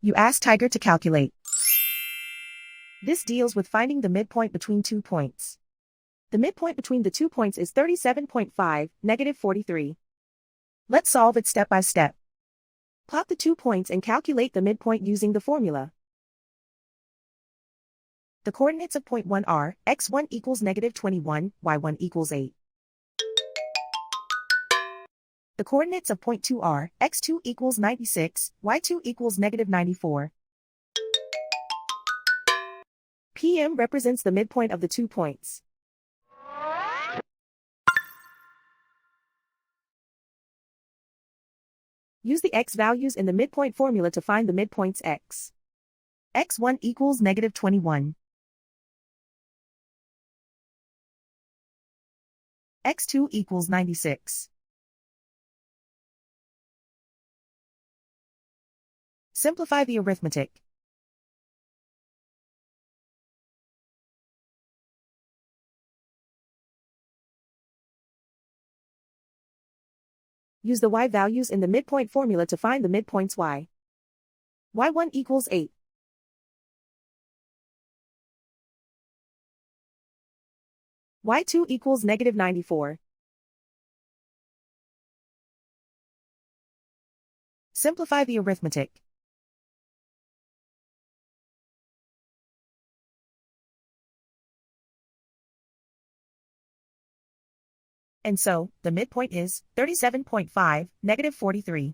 You ask Tiger to calculate. This deals with finding the midpoint between 2 points. The midpoint between the 2 points is 37.5, negative 43. Let's solve it step by step. Plot the 2 points and calculate the midpoint using the formula. The coordinates of point 1 are, x1 equals negative 21, y1 equals 8. The coordinates of point 2 are, x2 equals 96, y2 equals negative 94. PM represents the midpoint of the 2 points. Use the x values in the midpoint formula to find the midpoints x. x1 equals negative 21. x2 equals 96. Simplify the arithmetic. Use the y values in the midpoint formula to find the midpoints y. y1 equals 8. y2 equals negative 94. Simplify the arithmetic. And so, the midpoint is 37.5, negative 43.